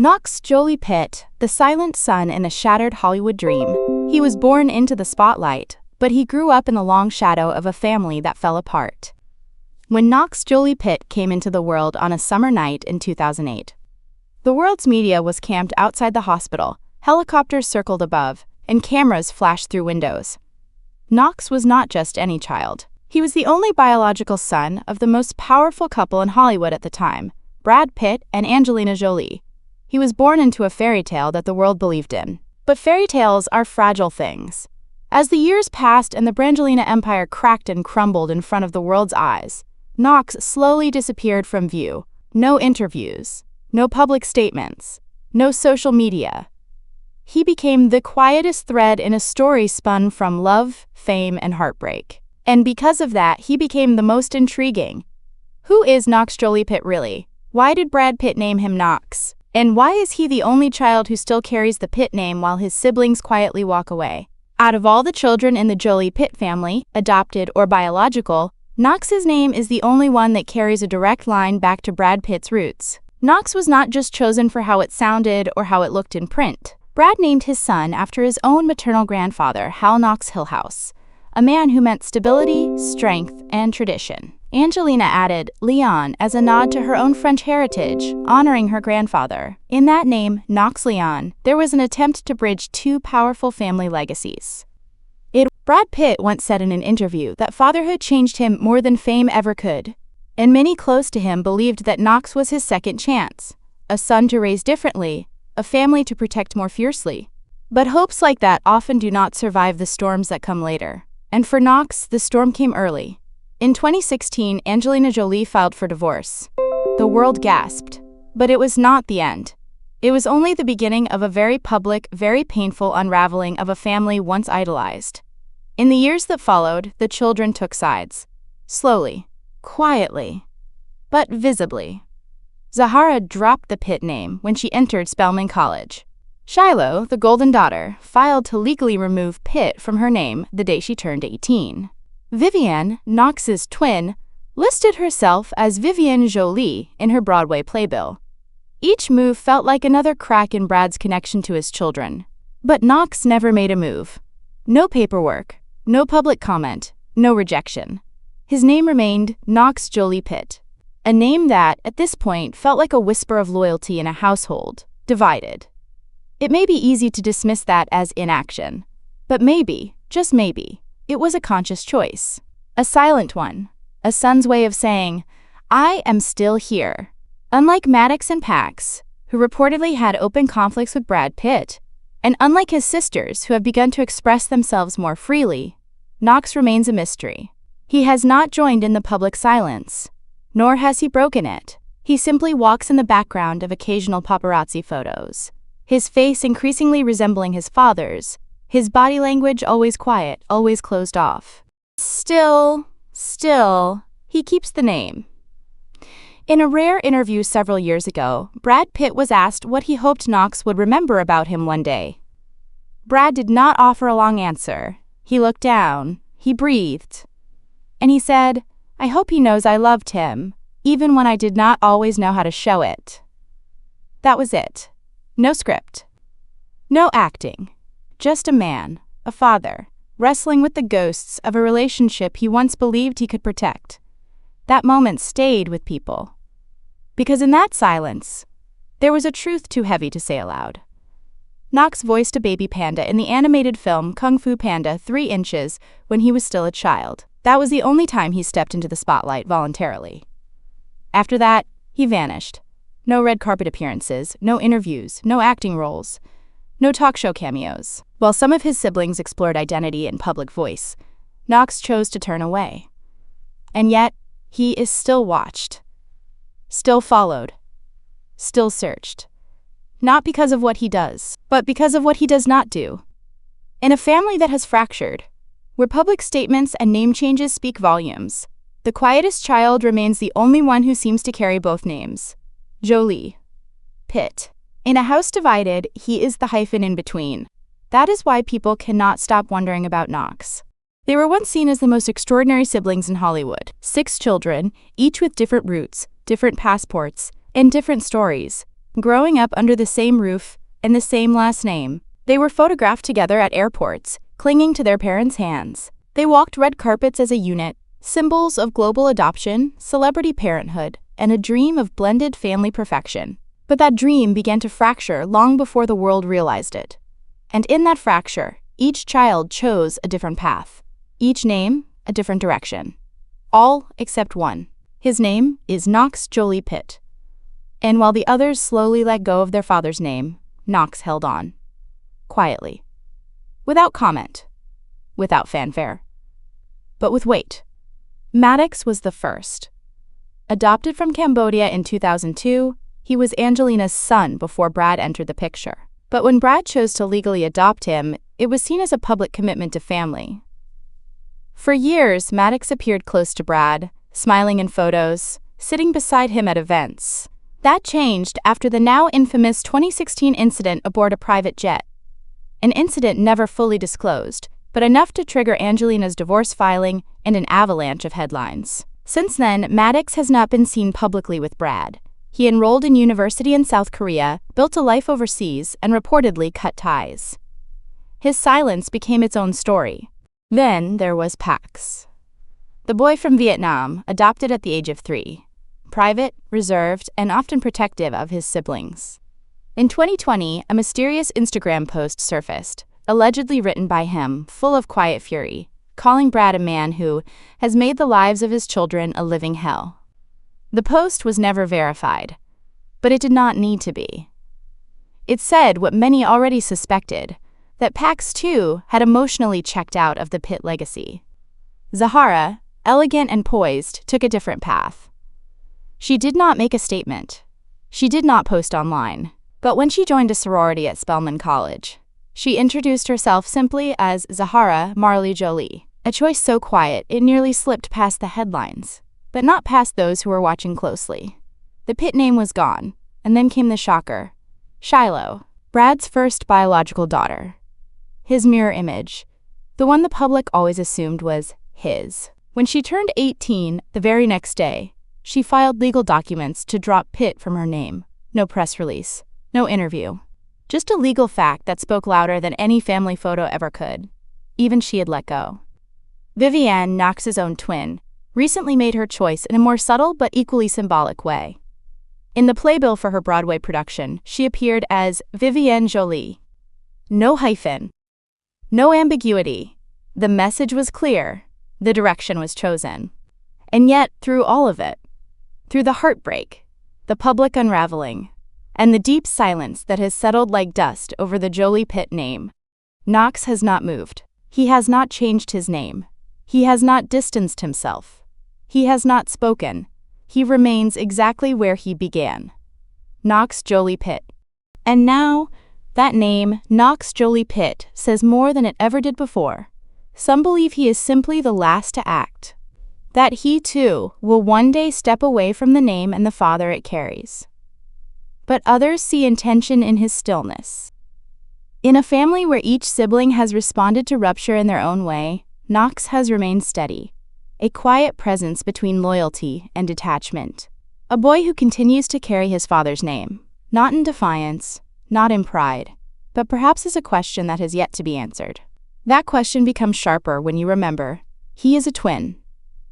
Knox Jolie-Pitt, the silent son in a shattered Hollywood dream. He was born into the spotlight, but he grew up in the long shadow of a family that fell apart. When Knox Jolie-Pitt came into the world on a summer night in 2008, the world's media was camped outside the hospital, helicopters circled above, and cameras flashed through windows. Knox was not just any child. He was the only biological son of the most powerful couple in Hollywood at the time, Brad Pitt and Angelina Jolie. He was born into a fairy tale that the world believed in. But fairy tales are fragile things. As the years passed and the Brangelina empire cracked and crumbled in front of the world's eyes, Knox slowly disappeared from view. No interviews, no public statements, no social media. He became the quietest thread in a story spun from love, fame, and heartbreak. And because of that, he became the most intriguing. Who is Knox Jolie-Pitt really? Why did Brad Pitt name him Knox? And why is he the only child who still carries the Pitt name while his siblings quietly walk away? Out of all the children in the Jolie-Pitt family, adopted or biological, Knox's name is the only one that carries a direct line back to Brad Pitt's roots. Knox was not just chosen for how it sounded or how it looked in print. Brad named his son after his own maternal grandfather, Hal Knox Hillhouse, a man who meant stability, strength, and tradition. Angelina added Leon as a nod to her own French heritage, honoring her grandfather. In that name, Knox Leon, there was an attempt to bridge two powerful family legacies. Brad Pitt once said in an interview that fatherhood changed him more than fame ever could, and many close to him believed that Knox was his second chance, a son to raise differently, a family to protect more fiercely. But hopes like that often do not survive the storms that come later. And for Knox, the storm came early. In 2016, Angelina Jolie filed for divorce. The world gasped. But it was not the end. It was only the beginning of a very public, very painful unraveling of a family once idolized. In the years that followed, the children took sides. Slowly, quietly, but visibly. Zahara dropped the Pitt name when she entered Spelman College. Shiloh, the golden daughter, filed to legally remove Pitt from her name the day she turned 18. Vivienne, Knox's twin, listed herself as Vivienne Jolie in her Broadway playbill. Each move felt like another crack in Brad's connection to his children. But Knox never made a move. No paperwork, no public comment, no rejection. His name remained Knox Jolie-Pitt, a name that, at this point, felt like a whisper of loyalty in a household divided. It may be easy to dismiss that as inaction, but maybe, just maybe, it was a conscious choice. A silent one, a son's way of saying, I am still here. Unlike Maddox and Pax, who reportedly had open conflicts with Brad Pitt, and unlike his sisters who have begun to express themselves more freely, Knox remains a mystery. He has not joined in the public silence, nor has he broken it. He simply walks in the background of occasional paparazzi photos, his face increasingly resembling his father's, his body language always quiet, always closed off. Still, he keeps the name. In a rare interview several years ago, Brad Pitt was asked what he hoped Knox would remember about him one day. Brad did not offer a long answer. He looked down, he breathed, and he said, I hope he knows I loved him, even when I did not always know how to show it. That was it. No script. No acting. Just a man, a father, wrestling with the ghosts of a relationship he once believed he could protect. That moment stayed with people. Because in that silence, there was a truth too heavy to say aloud. Knox voiced a baby panda in the animated film Kung Fu Panda 3 Inches when he was still a child. That was the only time he stepped into the spotlight voluntarily. After that, he vanished. No red carpet appearances, no interviews, no acting roles, no talk show cameos. While some of his siblings explored identity and public voice, Knox chose to turn away. And yet, he is still watched, still followed, still searched. Not because of what he does, but because of what he does not do. In a family that has fractured, where public statements and name changes speak volumes, the quietest child remains the only one who seems to carry both names. Jolie-Pitt. In a house divided, he is the hyphen in between. That is why people cannot stop wondering about Knox. They were once seen as the most extraordinary siblings in Hollywood. 6 children, each with different roots, different passports, and different stories. growing up under the same roof and the same last name. They were photographed together at airports, clinging to their parents' hands. They walked red carpets as a unit, symbols of global adoption, celebrity parenthood, and a dream of blended family perfection. But that dream began to fracture long before the world realized it. And in that fracture, each child chose a different path. Each name, a different direction. All except one. His name is Knox Jolie-Pitt. And while the others slowly let go of their father's name, Knox held on. Quietly. Without comment. Without fanfare. But with weight. Maddox was the first. Adopted from Cambodia in 2002, he was Angelina's son before Brad entered the picture. But when Brad chose to legally adopt him, it was seen as a public commitment to family. For years, Maddox appeared close to Brad, smiling in photos, sitting beside him at events. That changed after the now infamous 2016 incident aboard a private jet. An incident never fully disclosed, but enough to trigger Angelina's divorce filing and an avalanche of headlines. Since then, Maddox has not been seen publicly with Brad. He enrolled in university in South Korea, built a life overseas, and reportedly cut ties. His silence became its own story. Then there was Pax. The boy from Vietnam, adopted at the age of 3. Private, reserved, and often protective of his siblings. In 2020, a mysterious Instagram post surfaced, allegedly written by him, full of quiet fury, calling Brad a man who has made the lives of his children a living hell. The post was never verified, but it did not need to be. It said what many already suspected, that Pax too had emotionally checked out of the Pitt legacy. Zahara, elegant and poised, took a different path. She did not make a statement. She did not post online. But when she joined a sorority at Spelman College, she introduced herself simply as Zahara Marley Jolie, a choice so quiet it nearly slipped past the headlines, but not past those who were watching closely. The Pitt name was gone, and then came the shocker. Shiloh, Brad's first biological daughter. His mirror image, the one the public always assumed was his. When she turned 18 the very next day, she filed legal documents to drop Pitt from her name. No press release. No interview. Just a legal fact that spoke louder than any family photo ever could. Even she had let go. Vivienne, Knox's own twin, recently made her choice in a more subtle but equally symbolic way. In the playbill for her Broadway production, she appeared as Vivienne Jolie. No hyphen. No ambiguity. The message was clear. The direction was chosen. And yet, through all of it, through the heartbreak, the public unraveling, and the deep silence that has settled like dust over the Jolie-Pitt name, Knox has not moved. He has not changed his name. He has not distanced himself. He has not spoken. He remains exactly where he began. Knox Jolie-Pitt. And now, that name, Knox Jolie-Pitt, says more than it ever did before. Some believe he is simply the last to act. That he, too, will one day step away from the name and the father it carries. But others see intention in his stillness. In a family where each sibling has responded to rupture in their own way, Knox has remained steady, a quiet presence between loyalty and detachment. A boy who continues to carry his father's name, not in defiance, not in pride, but perhaps as a question that has yet to be answered. That question becomes sharper when you remember, he is a twin.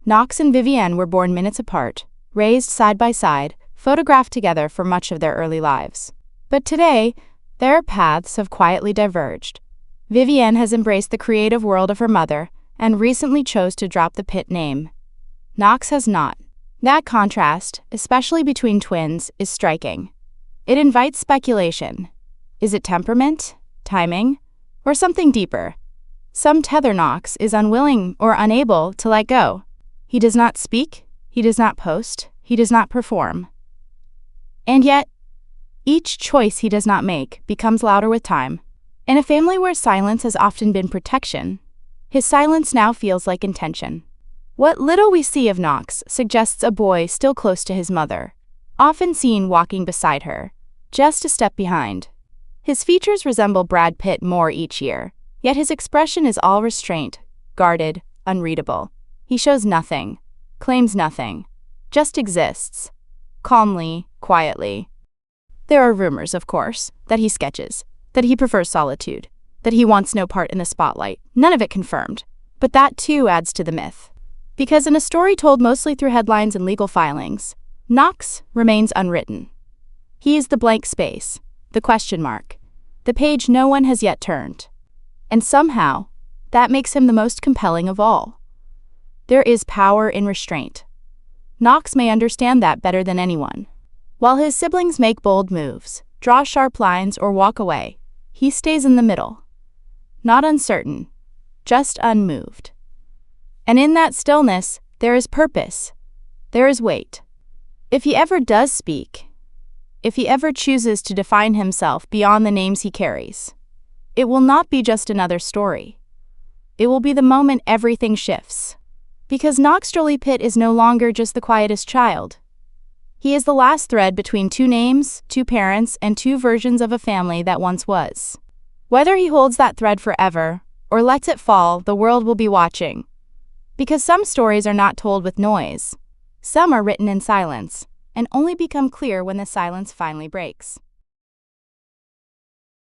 Knox and Vivienne were born minutes apart, raised side by side, photographed together for much of their early lives. But today, their paths have quietly diverged. Vivienne has embraced the creative world of her mother and recently chose to drop the Pitt name. Knox has not. That contrast, especially between twins, is striking. It invites speculation. Is it temperament, timing, or something deeper? Some tether Knox is unwilling or unable to let go. He does not speak, he does not post, he does not perform. And yet, each choice he does not make becomes louder with time. In a family where silence has often been protection, his silence now feels like intention. What little we see of Knox suggests a boy still close to his mother, often seen walking beside her, just a step behind. His features resemble Brad Pitt more each year, yet his expression is all restraint, guarded, unreadable. He shows nothing, claims nothing, just exists, calmly, quietly. There are rumors, of course, that he sketches, that he prefers solitude, that he wants no part in the spotlight. None of it confirmed. But that too adds to the myth. Because in a story told mostly through headlines and legal filings, Knox remains unwritten. He is the blank space, the question mark, the page no one has yet turned. And somehow, that makes him the most compelling of all. There is power in restraint. Knox may understand that better than anyone. While his siblings make bold moves, draw sharp lines, or walk away, he stays in the middle. Not uncertain, just unmoved. And in that stillness, there is purpose. There is weight. If he ever does speak, if he ever chooses to define himself beyond the names he carries, it will not be just another story. It will be the moment everything shifts. Because Knox Jolie-Pitt is no longer just the quietest child. He is the last thread between two names, two parents, and two versions of a family that once was. Whether he holds that thread forever, or lets it fall, the world will be watching. Because some stories are not told with noise. Some are written in silence, and only become clear when the silence finally breaks.